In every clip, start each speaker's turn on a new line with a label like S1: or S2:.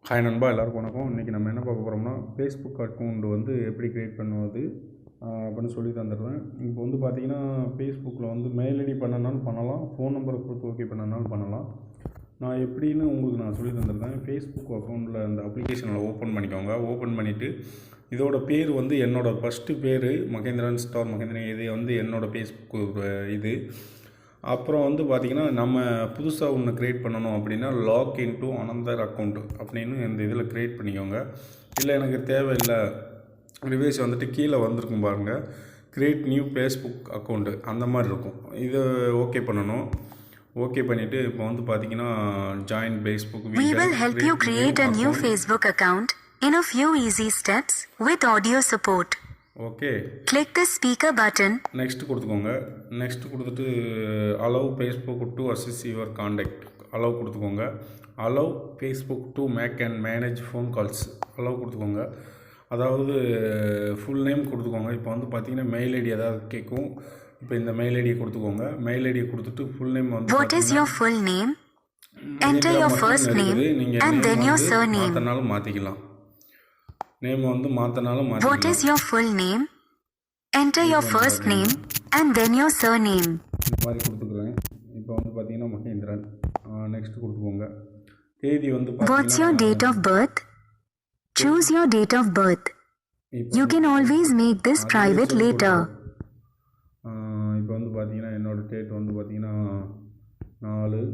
S1: Hi நண்பா, எல்லாருக்கும் வணக்கம். இன்றைக்கி நம்ம என்ன பார்க்க போகிறோம்னா, ஃபேஸ்புக் அக்கௌண்ட் வந்து எப்படி க்ரியேட் பண்ணுவது அப்படின்னு சொல்லி தந்துடுறேன். இப்போ வந்து பார்த்திங்கன்னா, ஃபேஸ்புக்கில் வந்து மெயில் ஐடி பண்ணனாலும் பண்ணலாம், ஃபோன் நம்பரை கொடுத்து ஓகே பண்ணனாலும் பண்ணலாம். நான் எப்படின்னு உங்களுக்கு நான் சொல்லி தந்துடுறேன். ஃபேஸ்புக் அக்கௌண்ட்டில் அந்த அப்ளிகேஷனில் ஓப்பன் பண்ணிக்கோங்க. ஓப்பன் பண்ணிவிட்டு இதோட பேர் வந்து என்னோடய ஃபஸ்ட்டு பேர் மகேந்திரன் ஸ்டார் மகேந்திரன். இது வந்து என்னோடய ஃபேஸ்புக் இது. அப்புறம் வந்து பார்த்திங்கன்னா, நம்ம புதுசாக ஒன்று க்ரியேட் பண்ணணும் அப்படின்னா லாக் இன்டு அனதர் அக்கௌண்ட் அப்படின்னு இந்த இதில் க்ரியேட் பண்ணிக்கோங்க. இல்லை எனக்கு தேவையில்லை, ரிவேஸ் வந்துட்டு கீழே வந்திருக்கும் பாருங்கள், க்ரியேட் நியூ ஃபேஸ்புக் அக்கௌண்ட்டு அந்த மாதிரி இருக்கும். இதை ஓகே பண்ணணும். ஓகே பண்ணிவிட்டு இப்போ வந்து பார்த்திங்கன்னா join Facebook.
S2: We will help you create a new Facebook account in a few easy steps with audio support.
S1: Okay,
S2: click the speaker button.
S1: Next கொடுத்துக்கோங்க. நெக்ஸ்ட் கொடுத்துட்டு allow Facebook to access your contact allow கொடுத்துக்கோங்க. Allow Facebook to make and manage phone calls allow கொடுத்துக்கோங்க. அதாவது full name கொடுத்துக்கோங்க. இப்போ வந்து பார்த்தீங்கன்னா mail ID ஏதாவது கேட்கும். இப்போ இந்த மெயில் ஐடியை கொடுத்துக்கோங்க. மெயில் ஐடியை கொடுத்துட்டு ஃபுல் நேம் வந்து
S2: What is your full name? Enter your first name and then your surname.
S1: மாற்றினாலும் மாற்றிக்கலாம். நேம் வந்து மாற்றினாலும்
S2: What
S1: மாற்றிக்கலாம்.
S2: is your full name? Enter your first name and then your surname.
S1: இந்த மாதிரி கொடுத்துக்குறேன். இப்போ வந்து பார்த்தீங்கன்னா மகேந்திரன். நெக்ஸ்ட் கொடுத்துக்கோங்க. தேதி வந்து
S2: What's your date of birth? Choose your date of birth. You can always make this private later.
S1: இப்போ வந்து பார்த்தீங்கன்னா என்னோடய டேட் வந்து பார்த்தீங்கன்னா 4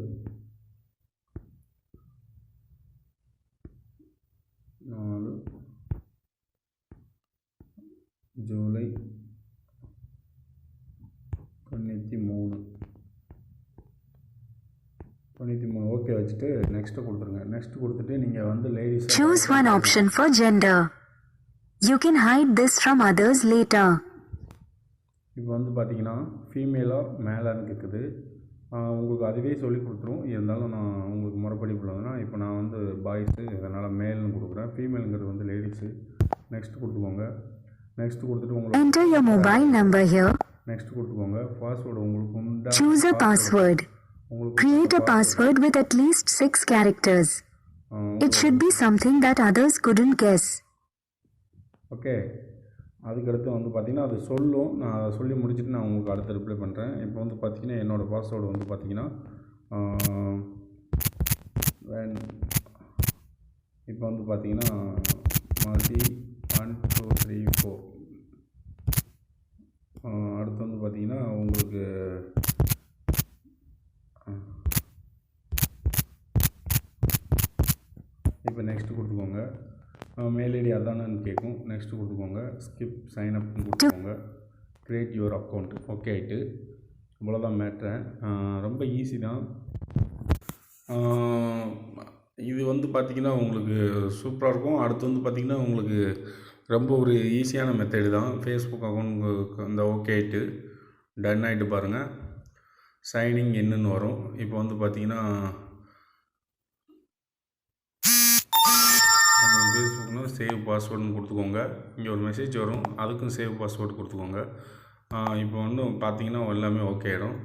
S1: ஜூலை 93 ஓகே வச்சுட்டு நெக்ஸ்ட்டு கொடுத்துருங்க. நெக்ஸ்ட் கொடுத்துட்டு நீங்கள் வந்து ladies
S2: Choose one option for gender. You can hide this from others later.
S1: இப்போ வந்து பார்த்தீங்கன்னா ஃபீமேலாக மேலான்னு கேட்குது. உங்களுக்கு அதுவே சொல்லி கொடுத்துரும். இருந்தாலும் நான் உங்களுக்கு முறைப்படி உள்ளதுன்னா இப்போ நான் வந்து பாய்ஸு, அதனால் மேல்னு கொடுக்குறேன். ஃபீமேலுங்கிறது வந்து லேடிஸு. நெக்ஸ்ட் கொடுத்துக்கோங்க. நெக்ஸ்ட் கொடுத்துட்டு உங்களுக்கு
S2: Enter your mobile number here.
S1: Next கொடுத்துக்கோங்க. பாஸ்வேர்டு உங்களுக்கு உண்டா?
S2: Choose a password. Create a password with at least 6 characters. It should be something that others couldn't guess.
S1: Okay, அதுக்கடுத்து வந்து பார்த்திங்கன்னா அது சொல்லும். நான் அதை சொல்லி முடிச்சுட்டு நான் உங்களுக்கு அடுத்து ரிப்ளை பண்ணுறேன். இப்போ வந்து பார்த்திங்கன்னா என்னோடய பாஸ்வேர்டு வந்து பார்த்திங்கன்னா இப்போ வந்து பார்த்திங்கன்னா மாசி 1 2 3 4. அடுத்து வந்து பார்த்திங்கன்னா உங்களுக்கு இப்போ நெக்ஸ்ட்டு கொடுத்துக்கோங்க. மெயில் ஐடி அதானு கேட்கும். நெக்ஸ்ட்டு கொடுத்துக்கோங்க. ஸ்கிப் சைன் அப்னு கொடுத்துக்கோங்க. க்ரியேட் யுவர் அக்கௌண்ட் ஓகே ஆகிட்டு. இவ்வளோதான் மேட்ரு. ரொம்ப ஈஸி தான். இது வந்து பார்த்திங்கன்னா உங்களுக்கு சூப்பராக இருக்கும். அடுத்து வந்து பார்த்திங்கன்னா உங்களுக்கு ரொம்ப ஒரு ஈஸியான மெத்தேடு தான். ஃபேஸ்புக் அக்கௌண்ட் இந்த ஓகே ஆகிட்டு டன் ஆகிட்டு பாருங்கள். சைனிங் என்னன்னு வரும். இப்போ வந்து பார்த்திங்கன்னா உங்கள் ஃபேஸ்புக்னா சேவ் பாஸ்வேர்டுன்னு கொடுத்துக்கோங்க. இங்கே ஒரு மெசேஜ் வரும், அதுக்கும் சேவ் பாஸ்வேர்டு கொடுத்துக்கோங்க. இப்போ வந்து பார்த்தீங்கன்னா எல்லாமே ஓகே ஆகிடும்.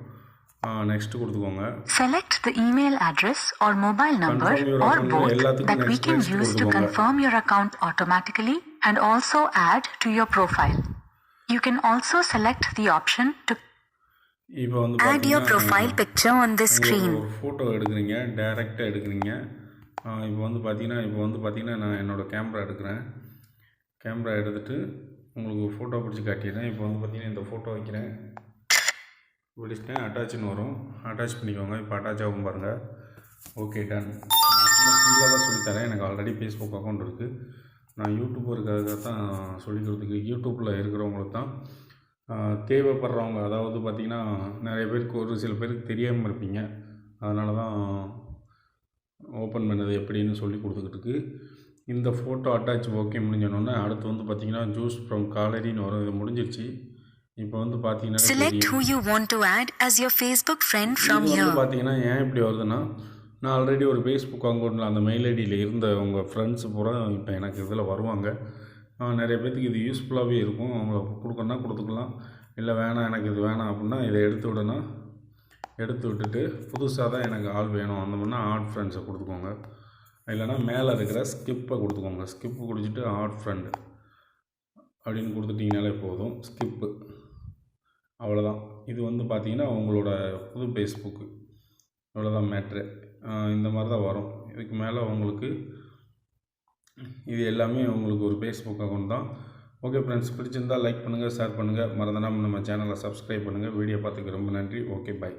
S1: நெக்ஸ்ட் கொடுத்துக்கோங்க.
S2: Select the email address or mobile number or both that we can use to confirm your account automatically and also add to your profile. You can also select the option to
S1: இப்போ வந்து
S2: add your profile picture on the screen.
S1: ஒரு photo எடுக்கிறீங்க, டைரெக்டாக எடுக்கிறீங்க. இப்போ வந்து பார்த்தீங்கன்னா நான் என்னோடய கேமரா எடுக்கிறேன். கேமரா எடுத்துகிட்டு உங்களுக்கு ஃபோட்டோ பிடிச்சி காட்டிடுறேன். இப்போ வந்து பார்த்திங்கன்னா இந்த ஃபோட்டோ வைக்கிறேன், பிடிச்சிட்டேன். அட்டாச்சுன்னு வரும், அட்டாச் பண்ணிக்கோங்க. இப்போ அட்டாச் ஆகும் பாருங்கள். Okay done. நான் சும்மா சிம்பிளாக தான் சொல்லித்தரேன். எனக்கு ஆல்ரெடி ஃபேஸ்புக் அக்கௌண்ட் இருக்குது. நான் யூடியூபருக்காக தான் சொல்லிக்கிறதுக்கு, யூடியூப்பில் இருக்கிறவங்களுக்கு தான் தேவைப்படுறவங்க. அதாவது பார்த்திங்கன்னா நிறைய பேருக்கு, ஒரு சில பேருக்கு தெரியாமல் இருப்பீங்க, அதனால தான் ஓப்பன் பண்ணது எப்படின்னு சொல்லி கொடுத்துக்கிட்டு. இந்த ஃபோட்டோ அட்டாச் ஓகே முடிஞ்சோன்னே அடுத்து வந்து பார்த்திங்கன்னா ஜூஸ் ஃப்ரம் காலரின்னு வரும். இது முடிஞ்சிருச்சு. இப்போ வந்து பார்த்தீங்கன்னா
S2: select who you want to add as your Facebook friend from here.
S1: பார்த்தீங்கன்னா ஏன் இப்படி வருதுன்னா, நான் ஆல்ரெடி ஒரு ஃபேஸ்புக் அக்கௌண்ட்டில் அந்த மெயில் ஐடியில் இருந்த உங்கள் ஃப்ரெண்ட்ஸ் பூரா இப்போ எனக்கு இதில் வருவாங்க. நிறைய பேர்த்துக்கு இது யூஸ்ஃபுல்லாகவே இருக்கும். அவங்கள கொடுக்கணுன்னா கொடுத்துக்கலாம். இல்லை வேணாம், எனக்கு இது வேணாம் அப்படின்னா இதை எடுத்து விட்டுட்டு புதுசாக தான் எனக்கு ஆள் வேணும் அந்த மாதிரினா ஆட் ஃப்ரெண்ட்ஸை கொடுத்துக்கோங்க. இல்லைனா மேலே இருக்கிற ஸ்கிப்பை கொடுத்துக்கோங்க. ஸ்கிப்பு கொடுத்துட்டு ஆட் ஃப்ரெண்டு அப்படின்னு கொடுத்துட்டிங்கனாலே போதும். ஸ்கிப்பு, அவ்வளோதான். இது வந்து பார்த்திங்கன்னா உங்களோட புது ஃபேஸ்புக்கு, அவ்வளோதான் மேட்ரு. இந்த மாதிரி தான் வரும். இதுக்கு மேலே உங்களுக்கு இது எல்லாமே உங்களுக்கு ஒரு ஃபேஸ்புக் அக்கௌண்ட் தான். ஓகே ஃப்ரெண்ட்ஸ், பிடிச்சிருந்தால் லைக் பண்ணுங்கள், ஷேர் பண்ணுங்கள், மறந்துடாமல் நம்ம சேனலை சப்ஸ்கிரைப் பண்ணுங்கள். வீடியோ பார்த்துக்கு ரொம்ப நன்றி. ஓகே, பாய்.